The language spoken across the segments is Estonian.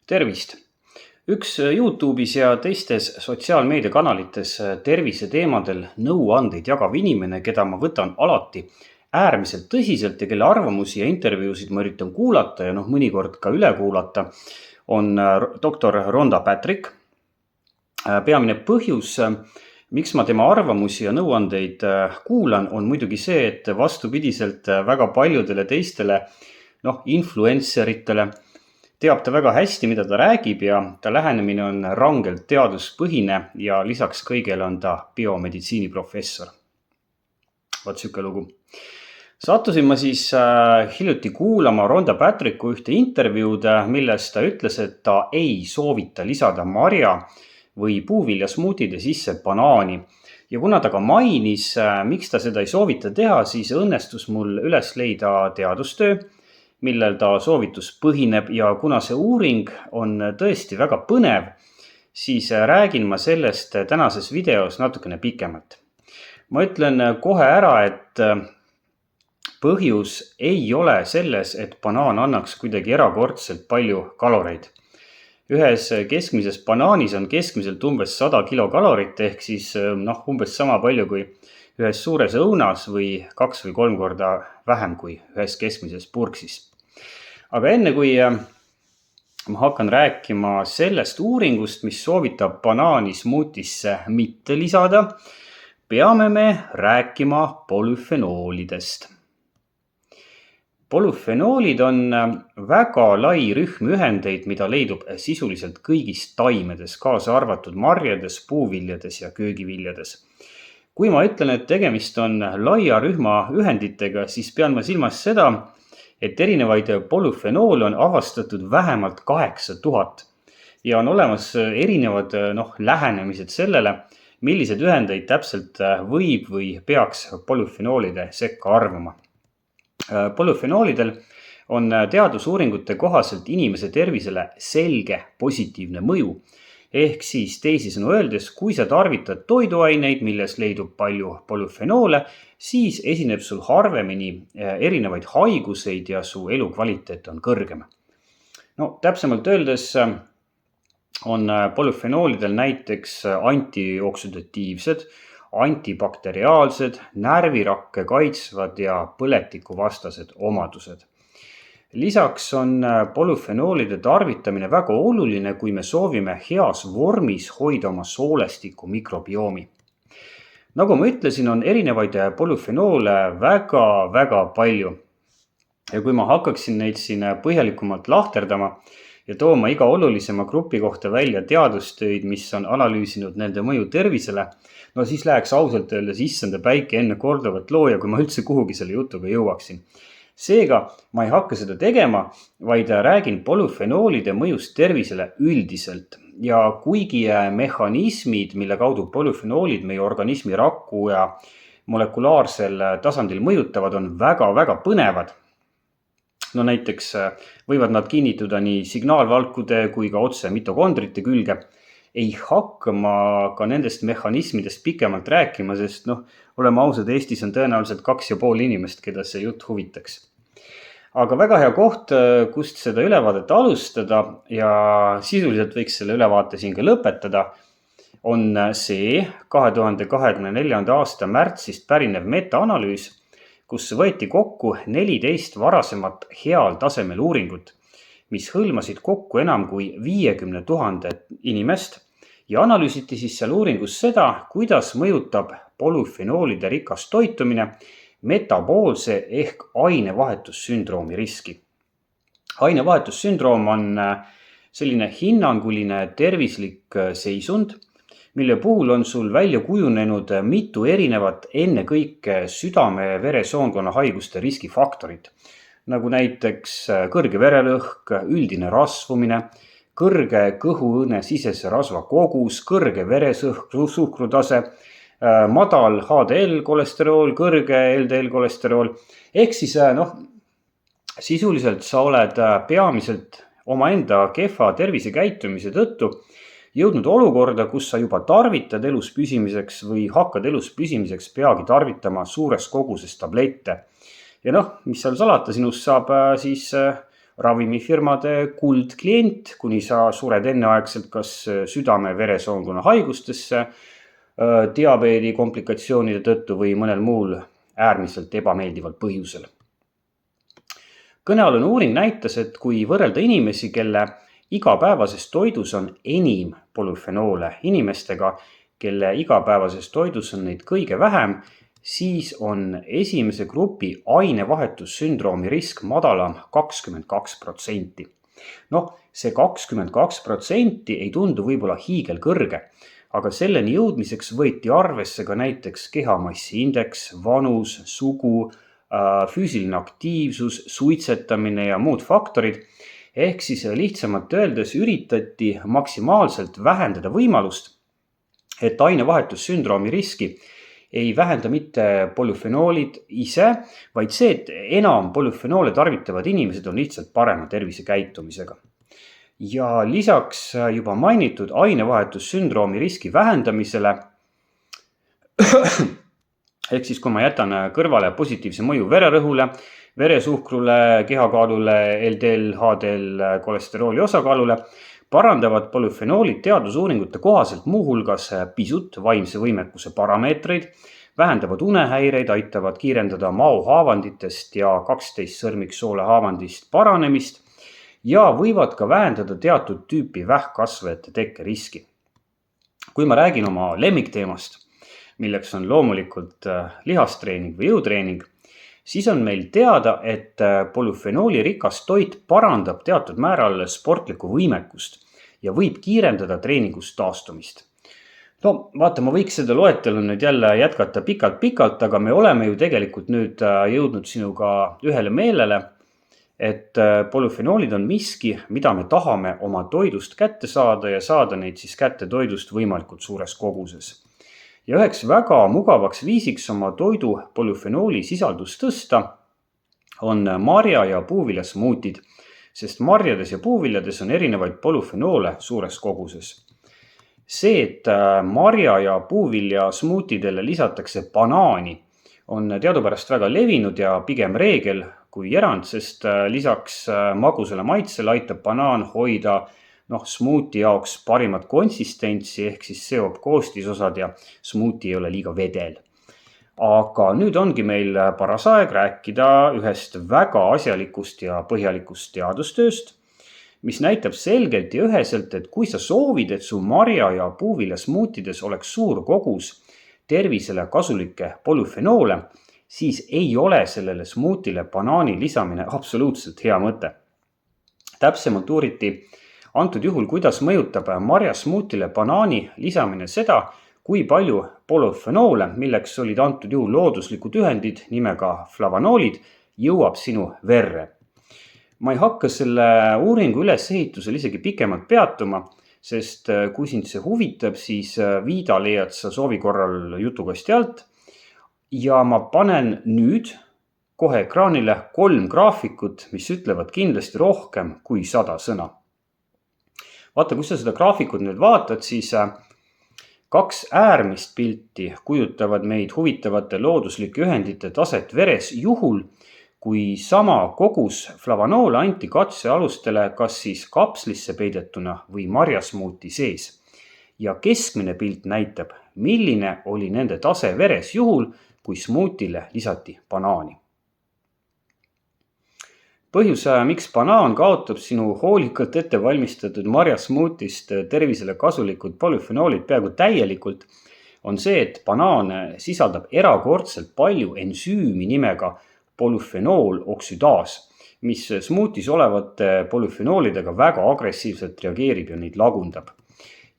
Tervist! Üks YouTube'is ja teistes sotsiaalmeediakanalites tervise teemadel nõuandeid jagav inimene, keda ma võtan alati äärmiselt tõsiselt ja kelle arvamusi ja intervjuusid ma üritan kuulata ja mõnikord ka üle kuulata, on doktor Rhonda Patrick. Peamine põhjus, miks ma tema arvamusi ja nõuandeid kuulan, on muidugi see, et vastupidiselt väga paljudele teistele influenceritele teab ta väga hästi, mida ta räägib ja ta lähenemine on rangelt teaduspõhine ja lisaks kõigele on ta biomeditsiini professor. Vaat siuke lugu. Sattusin ma siis hiljuti kuulama Rhonda Patricku ühte intervjuud, milles ta ütles, et ta ei soovita lisada marja või puuvilja smuutide sisse banaani. Ja kuna ta ka mainis, miks ta seda ei soovita teha, siis õnnestus mul üles leida teadustöö, millel ta soovitus põhineb ja kuna see uuring on tõesti väga põnev, siis räägin ma sellest tänases videos natukene pikemalt. Ma ütlen kohe ära, et põhjus ei ole selles, et banaan annaks kuidagi erakordselt palju kaloreid. Ühes keskmises banaanis on keskmiselt umbes 100 kilokalorit ehk siis umbes sama palju kui ühes suures õunas või 2 või 3 korda vähem kui ühes keskmises purksis. Aga enne kui ma hakkan rääkima sellest uuringust, mis soovitab banaani smuutisse mitte lisada, peame me rääkima polüfenoolidest. Polüfenoolid on väga lai rühm ühendeid, mida leidub sisuliselt kõigis taimedes, kaasa arvatud marjades, puuviljades ja köögiviljades. Kui ma ütlen, et tegemist on laia rühma ühenditega, siis pean ma silmas seda, et erinevaid polüfenoole on avastatud vähemalt 8000 ja on olemas erinevad lähenemised sellele, millised ühendeid täpselt võib või peaks polüfenoolide sekka arvama. Polüfenoolidel on teadusuuringute kohaselt inimese tervisele selge positiivne mõju. Ehk siis teisisõnu öeldes, kui sa tarvitad toiduaineid, milles leidub palju polüfenoole, siis esineb sul harvemini erinevaid haiguseid ja su elukvaliteet on kõrgem. Täpsemalt öeldes on polüfenoolidel näiteks antioksüdatiivsed, antibakteriaalsed, närvirakke kaitsvad ja põletikuvastased omadused. Lisaks on polüfenoolide tarvitamine väga oluline, kui me soovime heas vormis hoida oma soolestiku mikrobiomi. Nagu ma ütlesin, on erinevaid polüfenoole väga palju. Ja kui ma hakkaksin neid siin põhjalikumalt lahterdama ja tooma iga olulisema grupi kohta välja teadustöid, mis on analüüsinud nende mõju tervisele, siis läheks ausalt öeldes issanda päike enne korduvat looja, kui ma üldse kuhugi selle jutuga jõuaksin. Seega ma ei hakka seda tegema, vaid räägin polüfenoolide mõjust tervisele üldiselt. Ja kuigi mehhanismid, mille kaudu polüfenoolid meie organismi rakku ja molekulaarsel tasandil mõjutavad, on väga põnevad. Näiteks võivad nad kinnituda nii signaalvalkude kui ka otse mitokondrite külge. Ei hakka ma ka nendest mehhanismidest pikemalt rääkima, sest oleme ausad, Eestis on tõenäoliselt 2,5 inimest, keda see jutt huvitaks. Aga väga hea koht, kust seda ülevaadet alustada ja sisuliselt võiks selle ülevaate siin ka lõpetada, on see 2024. aasta märtsist pärinev metaanalüüs, kus võeti kokku 14 varasemat heal tasemel uuringut, mis hõlmasid kokku enam kui 50 000 inimest ja analüüsiti siis seal uuringus seda, kuidas mõjutab polüfenoolide rikas toitumine metaboolse ehk ainevahetussündroomi riski. Ainevahetussündroom on selline hinnanguline tervislik seisund, mille puhul on sul välja kujunenud mitu erinevat ennekõike südame-veresoonkonna haiguste riskifaktorid, nagu näiteks kõrge verelõhk, üldine rasvumine, kõrge kõhuõõne sisese rasva kogus, kõrge veresuhkrutase, madal HDL-kolesterool, kõrge LDL-kolesterool. Ehk siis sisuliselt sa oled peamiselt omaenda kehva tervisekäitumise tõttu jõudnud olukorda, kus sa juba tarvitad elus püsimiseks või hakkad elus püsimiseks peagi tarvitama suures koguses tablette. Ja mis seal salata, sinust saab siis ravimifirmade kuldklient, kuni sa sured enneaegselt kas südame-veresoonkonna haigustesse, diabeedi komplikatsioonide tõttu või mõnel muul äärmiselt ebameeldival põhjusel. Kõnealune uuring näitas, et kui võrrelda inimesi, kelle igapäevases toidus on enim polüfenoole inimestega, kelle igapäevases toidus on neid kõige vähem, siis on esimese grupi ainevahetussündroomi risk madalam 22%. See 22% ei tundu võib-olla hiigelkõrge, aga selleni jõudmiseks võeti arvesse ka näiteks kehamassiindeks, vanus, sugu, füüsiline aktiivsus, suitsetamine ja muud faktorid. Ehk siis lihtsamalt öeldes üritati maksimaalselt vähendada võimalust, et ainevahetussündroomi riski ei vähenda mitte polüfenoolid ise, vaid see, et enam polüfenoole tarvitavad inimesed on lihtsalt parema tervisekäitumisega. Ja lisaks juba mainitud ainevahetussündroomi riski vähendamisele, ehk siis kui ma jätan kõrvale positiivse mõju vererõhule, veresuhkrule, kehakaalule, LDL, HDL, kolesterooli osakaalule, parandavad polüfenoolid teadusuuringute kohaselt muuhulgas pisut vaimse võimekuse parameetreid, vähendavad unehäireid, aitavad kiirendada maohaavanditest ja 12 sõrmiksoolehaavandist paranemist ja võivad ka vähendada teatud tüüpi vähkkasvajate tekkeriski. Kui ma räägin oma lemmikteemast, milleks on loomulikult lihastreening või jõutreening, siis on meil teada, et polüfenooli rikas toit parandab teatud määral sportlikku võimekust ja võib kiirendada treeningust taastumist. Vaata, ma võiks seda loetelu nüüd jälle jätkata pikalt, aga me oleme ju tegelikult nüüd jõudnud sinuga ühele meelele, et polüfenoolid on miski, mida me tahame oma toidust kätte saada ja saada neid siis kätte toidust võimalikult suures koguses. Ja üheks väga mugavaks viisiks oma toidu polüfenooli sisaldust tõsta on marja- ja puuviljasmuutid, sest marjades ja puuviljades on erinevaid polüfenoole suures koguses. See, et marja- ja puuviljasmuutidele lisatakse banaani, on teadupärast väga levinud ja pigem reegel kui erand, sest lisaks magusale maitsele aitab banaan hoida smuuti jaoks parimat konsistentsi ehk siis seob koostisosad ja smuuti ei ole liiga vedel. Aga nüüd ongi meil paras aeg rääkida ühest väga asjalikust ja põhjalikust teadustööst, mis näitab selgelt ja üheselt, et kui sa soovid, et su marja- ja puuviljasmuutides oleks suur kogus tervisele kasulikke polüfenoole, siis ei ole sellele smuutile banaani lisamine absoluutselt hea mõte. Täpsemalt uuriti antud juhul, kuidas mõjutab marjasmuutile banaani lisamine seda, kui palju polüfenoole, milleks olid antud juhul looduslikud ühendid nimega flavanoolid, jõuab sinu verre. Ma ei hakka selle uuringu ülesehitusel isegi pikemalt peatuma, sest kui sind see huvitab, siis viida leiad sa soovi korral jutukasti alt. Ja ma panen nüüd kohe ekraanile 3 graafikut, mis ütlevad kindlasti rohkem kui 100 sõna. Vaata, kui sa seda graafikut nüüd vaatad, siis 2 äärmist pilti kujutavad meid huvitavate looduslike ühendite taset veres juhul, kui sama kogus flavanoole anti katsealustele kas siis kapslisse peidetuna või marjasmuuti sees. Ja keskmine pilt näitab, milline oli nende tase veres juhul, kui smuutile lisati banaani. Põhjus, miks banaan kaotab sinu hoolikalt ette valmistatud marjasmuutist tervisele kasulikud polüfenoolid peaaegu täielikult, on see, et banaan sisaldab erakordselt palju ensüümi nimega polüfenooloksüdaas, mis smuutis olevate polüfenoolidega väga agressiivselt reageerib ja neid lagundab.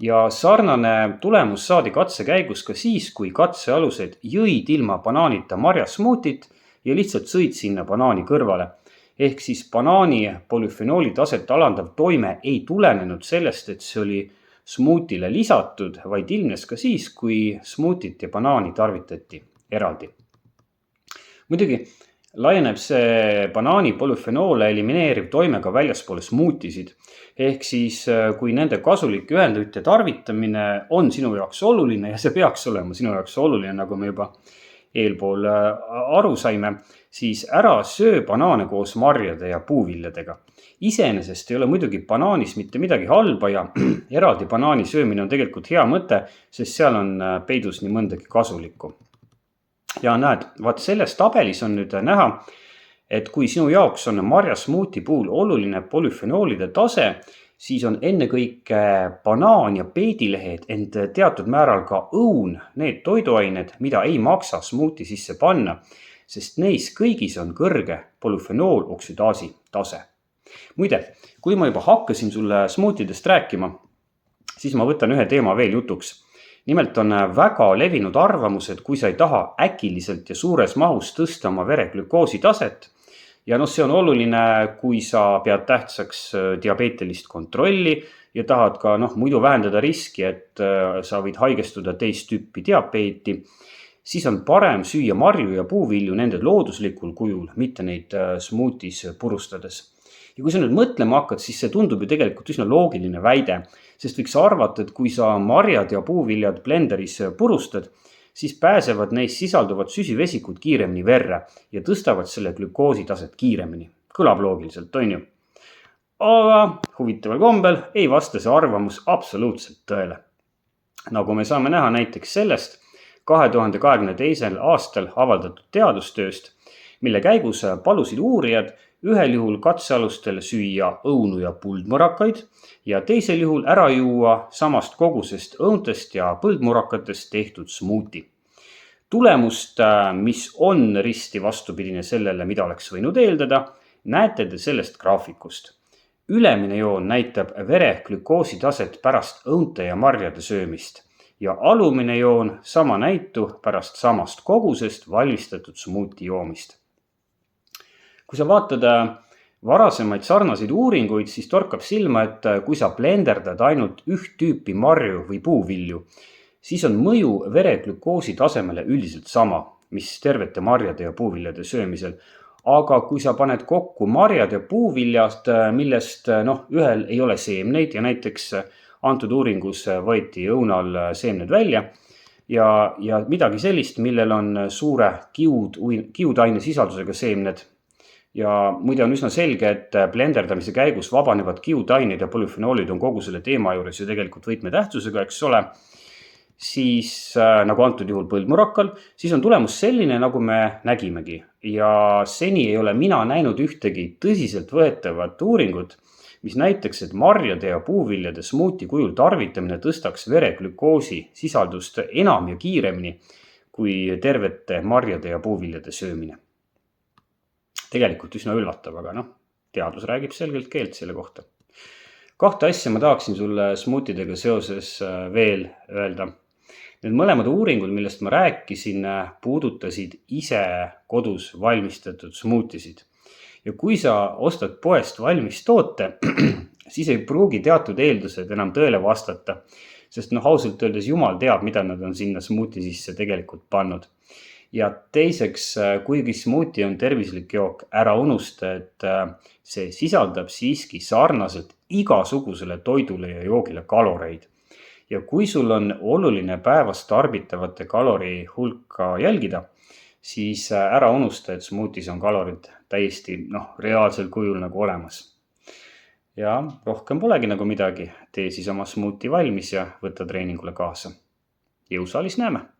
Ja sarnane tulemus saadi katse käigus ka siis, kui katsealused jõid ilma banaanita marjasmuutit ja lihtsalt sõid sinna banaani kõrvale. Ehk siis banaani polüfenooli taset alandav toime ei tulenenud sellest, et see oli smuutile lisatud, vaid ilmnes ka siis, kui smuutit ja banaani tarvitati eraldi. Muidugi laieneb see banaani polüfenoole elimineeriv toime ka väljaspoole smuutisid. Ehk siis, kui nende kasulike ühendite tarvitamine on sinu jaoks oluline ja see peaks olema sinu jaoks oluline, nagu me juba eelpool aru saime, siis ära söö banaane koos marjade ja puuviljadega. Iseenesest ei ole muidugi banaanis mitte midagi halba ja eraldi banaani söömine on tegelikult hea mõte, sest seal on peidus nii mõndagi kasulikku. Ja näed, vaat selles tabelis on nüüd näha, et kui sinu jaoks on marjasmuuti puhul oluline polüfenoolide tase, siis on ennekõike banaan ja peidilehed, ent teatud määral ka õun need toiduained, mida ei maksa smuuti sisse panna, sest neis kõigis on kõrge polüfenooloksüdaasi tase. Muide, kui ma juba hakkasin sulle smuutidest rääkima, siis ma võtan ühe teema veel jutuks. Nimelt on väga levinud arvamus, et kui sa ei taha äkiliselt ja suures mahus tõsta oma vere glükoosi taset, ja see on oluline, kui sa pead tähtsaks diabeetilist kontrolli ja tahad ka muidu vähendada riski, et sa võid haigestuda teist tüüpi diabeeti, siis on parem süüa marju ja puuvilju nende looduslikul kujul, mitte neid smuutis purustades. Ja kui sa nüüd mõtlema hakkad, siis see tundub ju tegelikult üsna loogiline väide, sest võiks arvata, et kui sa marjad ja puuviljad blenderis purustad, siis pääsevad neis sisalduvad süsivesikud kiiremini verre ja tõstavad selle glükoosi taset kiiremini. Kõlab loogiliselt, on ju? Aga huvitaval kombel ei vasta see arvamus absoluutselt tõele. Nagu me saame näha näiteks sellest 2022. aastal avaldatud teadustööst, mille käigus palusid uurijad ühel juhul katsealustel süüa õunu ja puldmurakaid ja teisel juhul ära juua samast kogusest õuntest ja põldmurakatest tehtud smuuti. Tulemust, mis on risti vastupidine sellele, mida oleks võinud eeldada, näete te sellest graafikust. Ülemine joon näitab vere glükoosi taset pärast õunte ja marjade söömist ja alumine joon sama näitu pärast samast kogusest valmistatud smuuti joomist. Kui sa vaatad varasemaid sarnaseid uuringuid, siis torkab silma, et kui sa blenderdad ainult üht tüüpi marju või puuvilju, siis on mõju vere glükoosi tasemele üldiselt sama, mis tervete marjade ja puuviljade söömisel. Aga kui sa paned kokku marjad ja puuviljad, millest ühel ei ole seemneid ja näiteks antud uuringus võeti õunal seemned välja ja midagi sellist, millel on suure kiudaine sisaldusega seemned, ja muide on üsna selge, et blenderdamise käigus vabanevad kiudained ja polüfenoolid on kogu selle teema juures ju tegelikult võtmetähtsusega, eks ole, siis nagu antud juhul põldmurakal, siis on tulemus selline, nagu me nägimegi. Ja seni ei ole mina näinud ühtegi tõsiselt võetavat uuringut, mis näitaks, et marjade ja puuviljade smuuti kujul tarvitamine tõstaks vere glükoosi sisaldust enam ja kiiremini kui tervete marjade ja puuviljade söömine. Tegelikult üsna üllatav, aga teadus räägib selgelt keelt selle kohta. Kahte asja ma tahaksin sulle smuutidega seoses veel öelda. Need mõlemad uuringud, millest ma rääkisin, puudutasid ise kodus valmistatud smuutisid. Ja kui sa ostad poest valmis toote, siis ei pruugi teatud eeldused enam tõele vastata, sest ausalt öeldes jumal teab, mida nad on sinna smuuti sisse tegelikult pannud. Ja teiseks, kuigi smuuti on tervislik jook, ära unusta, et see sisaldab siiski sarnaselt igasugusele toidule ja joogile kaloreid. Ja kui sul on oluline päevas tarbitavate kalori hulka jälgida, siis ära unusta, et smuutis on kalorid täiesti reaalsel kujul nagu olemas. Ja rohkem polegi nagu midagi, tee siis oma smuuti valmis ja võta treeningule kaasa. Jõusaalis näeme!